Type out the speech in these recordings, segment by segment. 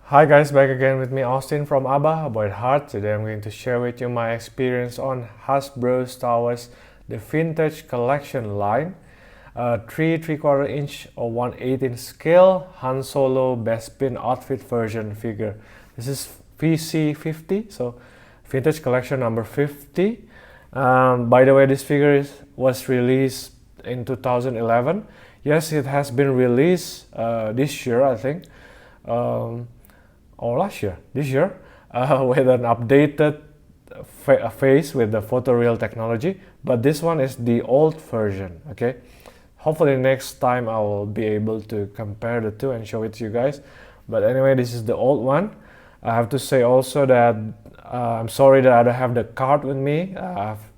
Hi guys, back again with me Austin from ABBA About Heart. Today I'm going to share with you my experience on Hasbro Star Wars the Vintage Collection line. 3 3/4 inch or 1/8 inch scale Han Solo Bespin outfit version figure. This is VC50, so Vintage Collection number 50. By the way, this figure was released in 2011. Yes, it has been released this year, I think. Or this year, with an updated face with the photoreal technology, but this one is the old version. Okay, hopefully next time I will be able to compare the two and show it to you guys. But anyway, this is the old one. I have to say also that I'm sorry that I don't have the card with me. I've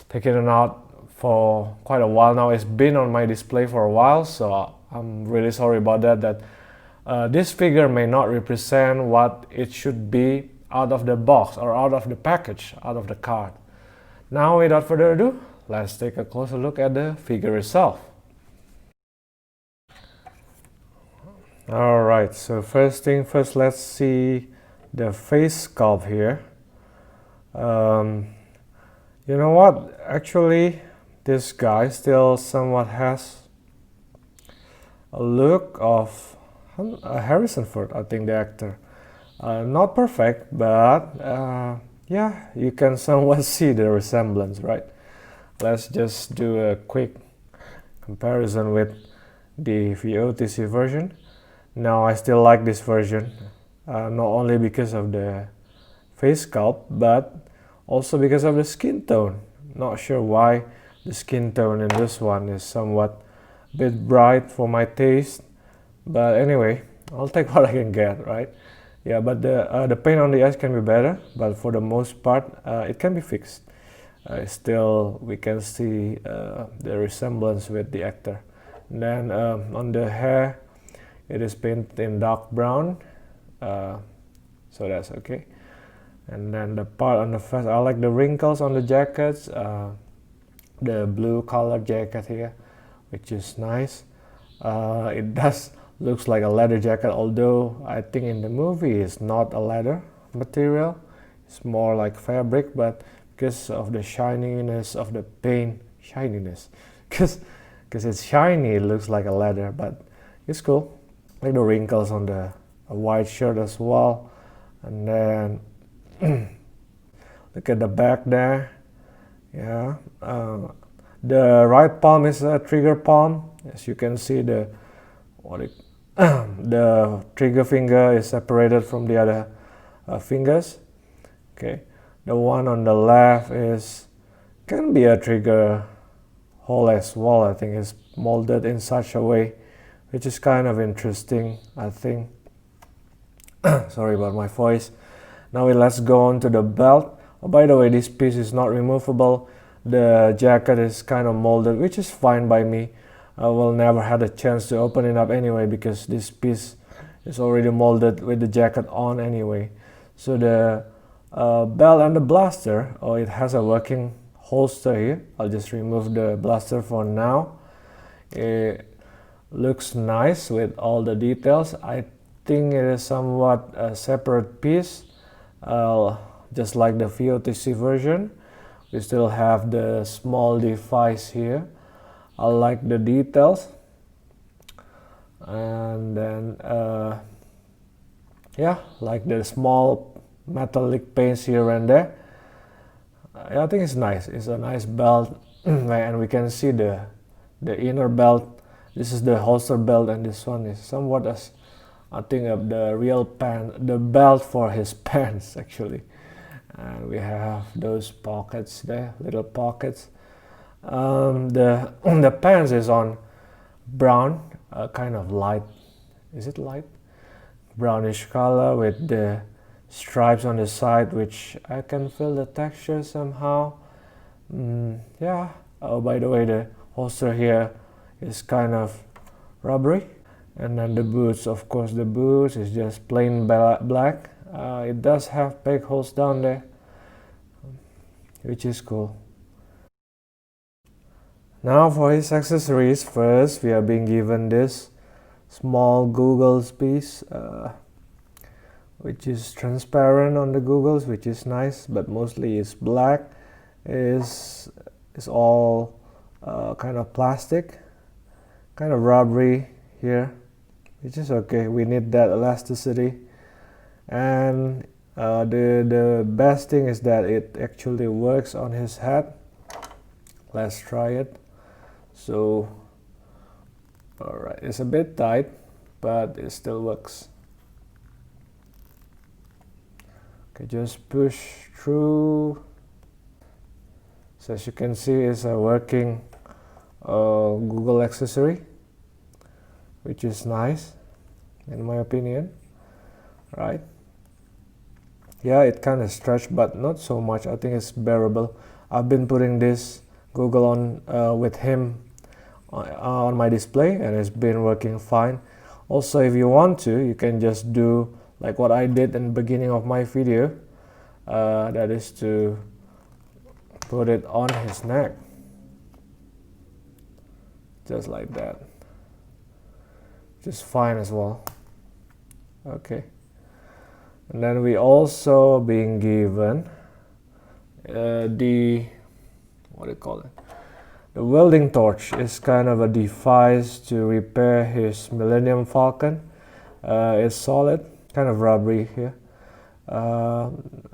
taken it out for quite a while now. It's been on my display for a while, so I'm really sorry about that. This figure may not represent what it should be out of the box or out of the package, out of the card. Now, without further ado, let's take a closer look at the figure itself. Alright, so first thing first, let's see the face sculpt here. You know what? Actually, this guy still somewhat has a look of Harrison Ford, I think, the actor. Not perfect, but yeah, you can somewhat see the resemblance, right? Let's just do a quick comparison with the VOTC version. Now, I still like this version, not only because of the face sculpt, but also because of the skin tone. Not sure why the skin tone in this one is somewhat a bit bright for my taste. But anyway, I'll take what I can get, right? Yeah, but the paint on the eyes can be better, but for the most part, it can be fixed. Still, we can see the resemblance with the actor. And then on the hair, it is painted in dark brown, so that's okay. And then the part on the face, I like the wrinkles on the jackets, the blue color jacket here, which is nice. It does looks like a leather jacket, although I think in the movie it's not a leather material, it's more like fabric, but because of the shininess of the paint, because it's shiny, it looks like a leather, but it's cool. Like the wrinkles on the white shirt as well. And then look at the back there. Yeah, the right palm is a trigger palm. As you can see, the trigger finger is separated from the other fingers. Okay, the one on the left can be a trigger hole as well. I think it's molded in such a way, which is kind of interesting, I think. Sorry about my voice. Now let's go on to the belt. Oh, by the way, this piece is not removable. The jacket is kind of molded, which is fine by me. I will never had a chance to open it up anyway, because this piece is already molded with the jacket on anyway. So the belt and the blaster, it has a working holster here. I'll just remove the blaster for now. It looks nice with all the details. I think it is somewhat a separate piece, just like the VOTC version. We still have the small device here. I like the details, and then yeah, like the small metallic paints here and there. I think it's nice. It's a nice belt, and we can see the inner belt. This is the holster belt, and this one is somewhat as, I think, of the real the belt for his pants actually. And we have those pockets there, little pockets. The pants is on brown, kind of light. Is it light? Brownish color with the stripes on the side, which I can feel the texture somehow. Yeah. Oh, by the way, the holster here is kind of rubbery. And then the boots, of course, the boots is just plain black. It does have peg holes down there, which is cool. Now for his accessories, first we are being given this small Google's piece. which is transparent on the googles, which is nice, but mostly it's black. Is all kind of plastic, kind of rubbery here, which is okay. We need that elasticity. And the best thing is that it actually works on his head. Let's try it. So alright, it's a bit tight, but it still works. Okay, just push through. So as you can see, it's a working Google accessory, which is nice in my opinion, right? Yeah, it kind of stretched, but not so much. I think it's bearable. I've been putting this Google on with him on my display, and it's been working fine. Also, if you want to, you can just do like what I did in the beginning of my video, that is to put it on his neck, just like that. Just fine as well. Okay. And then we also being given the, what do you call it? The welding torch is kind of a device to repair his Millennium Falcon. It's solid, kind of rubbery here,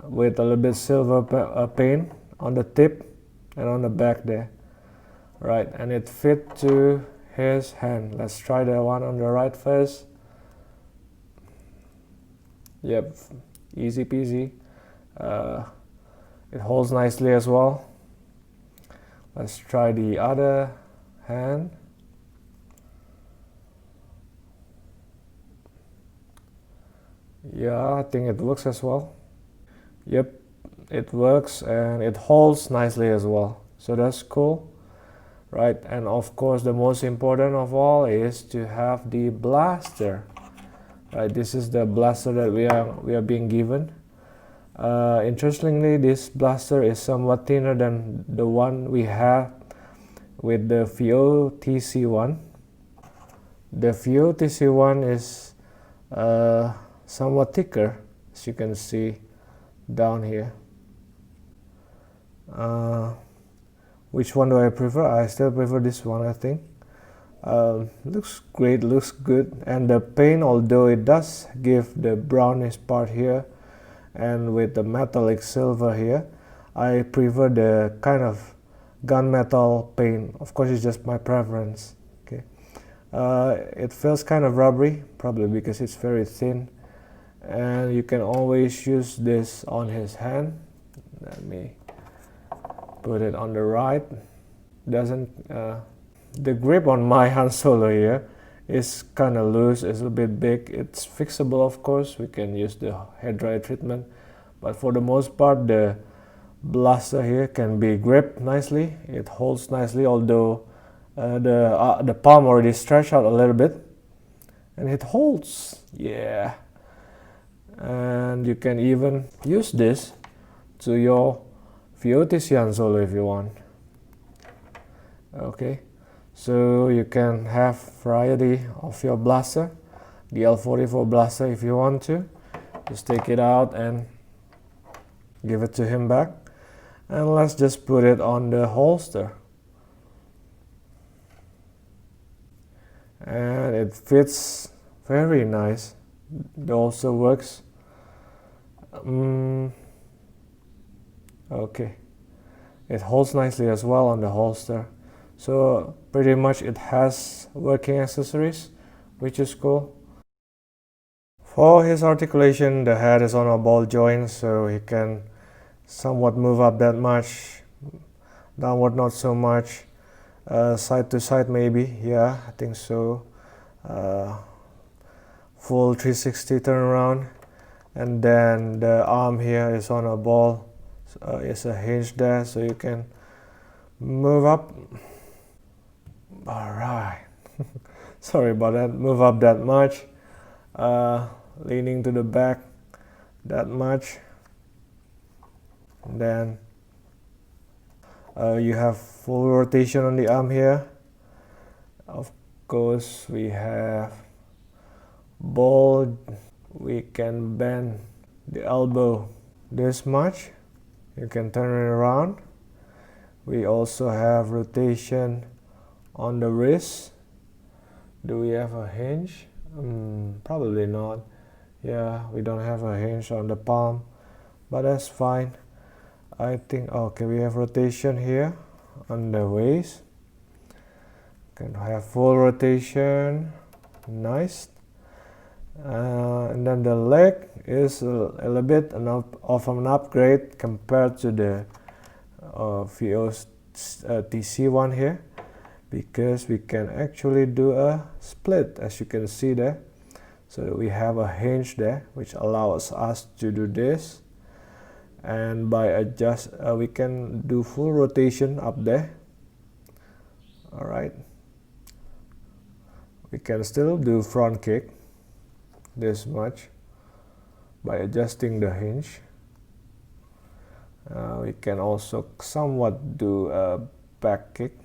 with a little bit silver paint on the tip and on the back there. Right, and it fit to his hand. Let's try the one on the right first. Yep, easy peasy. It holds nicely as well. Let's try the other hand. Yeah, I think it works as well. Yep, it works and it holds nicely as well. So that's cool. Right, and of course the most important of all is to have the blaster. Right, this is the blaster that we are being given. Interestingly, this blaster is somewhat thinner than the one we have with the VO TC1. The VO TC1 is somewhat thicker, as you can see down here. Which one do I prefer? I still prefer this one, I think. Looks great, looks good. And the paint, although it does give the brownish part here and with the metallic silver here, I prefer the kind of gunmetal paint. Of course, it's just my preference. Okay. It feels kind of rubbery, probably because it's very thin. And you can always use this on his hand. Let me put it on the right. The grip on my Han Solo here is kind of loose, it's a bit big. It's fixable, of course. We can use the hair dryer treatment, but for the most part the blaster here can be gripped nicely. It holds nicely, although the palm already stretched out a little bit, and it holds. Yeah. And you can even use this to your VOTC Han Solo if you want. Okay, so you can have variety of your blaster, the L44 blaster if you want to. Just take it out and give it to him back. And let's just put it on the holster. And it fits very nice. It also works. Okay, it holds nicely as well on the holster. So pretty much it has working accessories, which is cool. For his articulation, the head is on a ball joint, so he can somewhat move up that much, downward not so much, side to side maybe, yeah, I think so. Full 360 turnaround, and then the arm here is on a ball. It's a hinge there, so you can move up. All right. Sorry about that. Move up that much, leaning to the back that much. And then you have full rotation on the arm here. Of course, we have ball. We can bend the elbow this much. You can turn it around. We also have rotation on the wrist. Do we have a hinge? Probably not. Yeah, we don't have a hinge on the palm, but that's fine. I think, okay, we have rotation here on the waist. Can have full rotation. Nice. And then the leg is a little bit of an upgrade compared to the VO's TC one here, because we can actually do a split, as you can see there. So we have a hinge there which allows us to do this, and by adjust we can do full rotation up there. All right, we can still do front kick this much by adjusting the hinge. We can also somewhat do a back kick,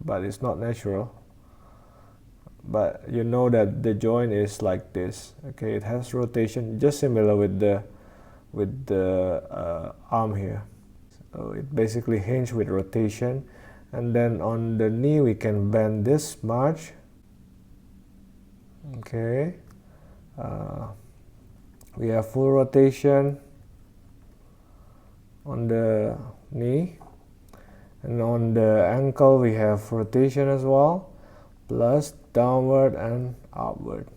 but it's not natural. But you know that the joint is like this. Okay, it has rotation, just similar with the arm here. So it basically hinge with rotation, and then on the knee we can bend this much. Okay, we have full rotation on the knee, and on the ankle we have rotation as well, plus downward and upward.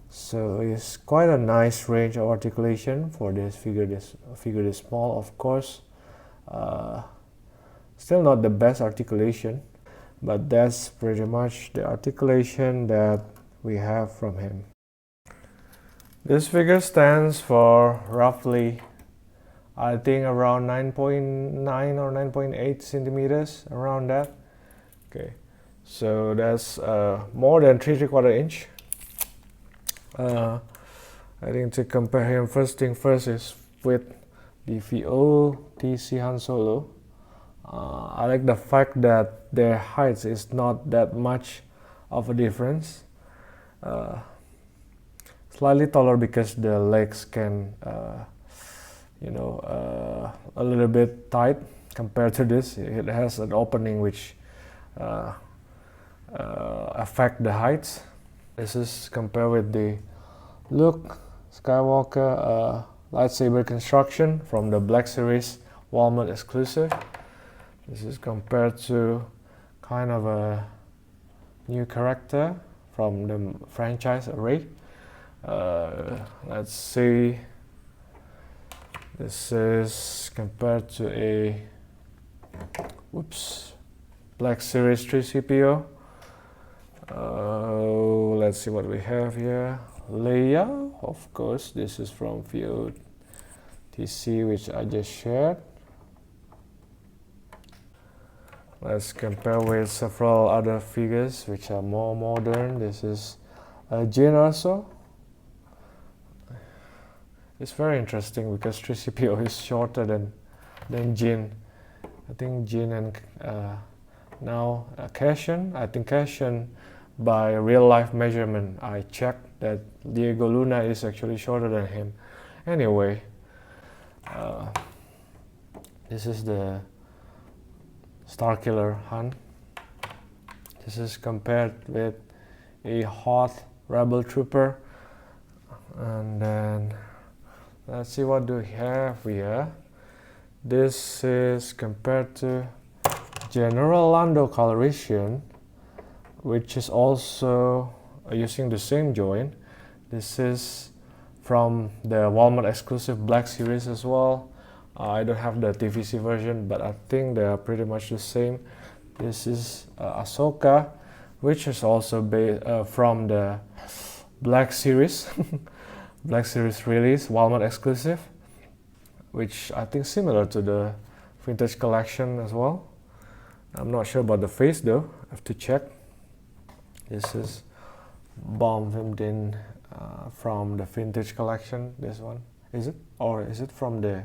So it's quite a nice range of articulation for this figure this small. Of course, still not the best articulation, but that's pretty much the articulation that we have from him. This figure stands for roughly, I think, around 9.9 or 9.8 centimeters, around that. Okay, so that's more than 3/4 inch. I think to compare him, first thing first is with the VO TC Han Solo. I like the fact that their height is not that much of a difference. Slightly taller because the legs can a little bit tight compared to this. It has an opening which affect the heights. This is compared with the Luke Skywalker lightsaber construction from the Black Series Walmart exclusive. This is compared to kind of a new character from the franchise array. Let's see. This is compared to a Black Series 3CPO. Let's see what we have here. Leia, of course, this is from VO TC, which I just shared. Let's compare with several other figures which are more modern. This is Jin also. It's very interesting because 3CPO is shorter than Jin. I think Jin and now Cassian. I think Cassian, by real life measurement, I checked that Diego Luna is actually shorter than him. Anyway, this is the Starkiller Han. This is compared with a Hoth Rebel Trooper. And then let's see what do we have here. This is compared to General Lando Calrissian, which is also using the same joint. This is from the Walmart exclusive Black Series as well. I don't have the TVC version, but I think they are pretty much the same. This is Ahsoka, which is also from the Black Series Black Series release, Walmart exclusive, which I think similar to the Vintage Collection as well. I'm not sure about the face though, I have to check. This is Bomb Vimdin from the Vintage Collection, this one. Is it? Or is it from the...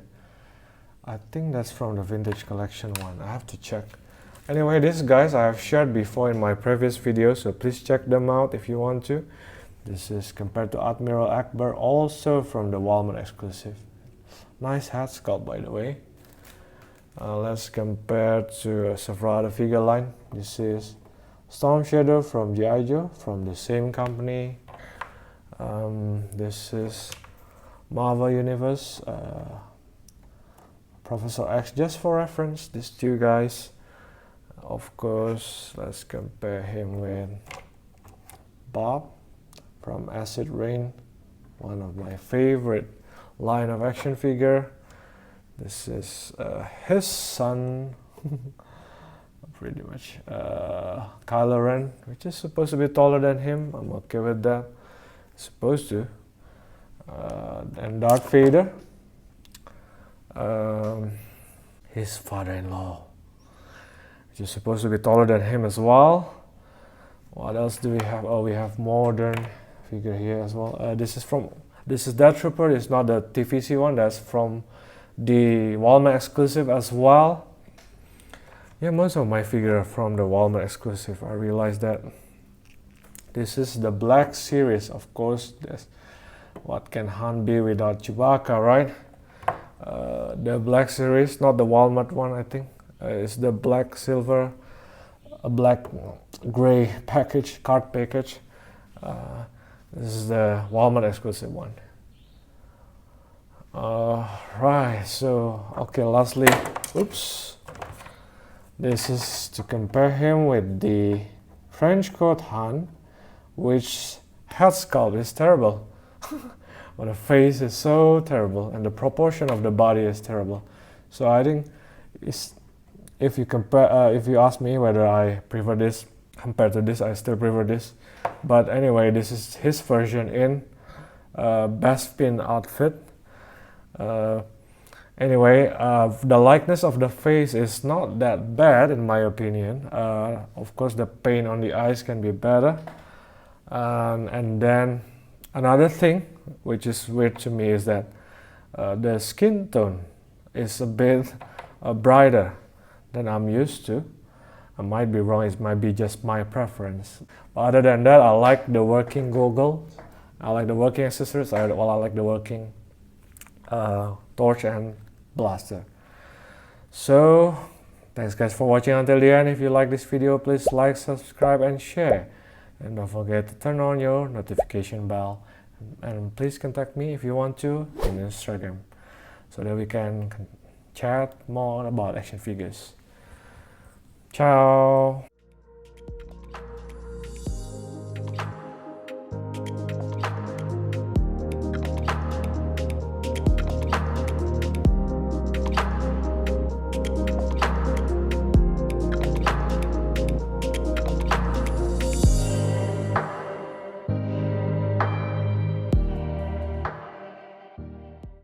I think that's from the Vintage Collection one, I have to check. Anyway, these guys I have shared before in my previous videos, so please check them out if you want to. This is compared to Admiral Akbar, also from the Walmart exclusive. Nice head sculpt, by the way. Let's compare to several other figure line. This is Storm Shadow from G.I. Joe, from the same company. This is Marvel Universe, Professor X, just for reference, these two guys. Of course, let's compare him with Bob from Acid Rain, one of my favorite line of action figure. This is his son, pretty much, Kylo Ren, which is supposed to be taller than him. I'm okay with that, supposed to. And Darth Vader, his father-in-law, which is supposed to be taller than him as well. What else do we have? Oh, we have modern figure here as well. This is Death Trooper. It's not the TVC one. That's from the Walmart exclusive as well. Yeah, most of my figure are from the Walmart exclusive. I realized that. This is the Black series, of course. What can Han be without Chewbacca, right? The Black series, not the Walmart one, I think. It's the black silver, a black gray package, card package. This is the Walmart exclusive one. Right, so okay, lastly, oops, this is to compare him with the French coat Han, which head sculpt is terrible. But the face is so terrible, and the proportion of the body is terrible. So I think if you ask me whether I prefer this compared to this, I still prefer this. But anyway, this is his version in Bespin outfit. Anyway, the likeness of the face is not that bad in my opinion. Of course, the paint on the eyes can be better. And then another thing which is weird to me is that the skin tone is a bit brighter than I'm used to. I might be wrong, it might be just my preference. But other than that, I like the working goggles, I like the working accessories, I like the working torch and blaster. So thanks guys for watching until the end. If you like this video, please like, subscribe and share, and don't forget to turn on your notification bell, and please contact me if you want to in Instagram so that we can chat more about action figures. Ciao.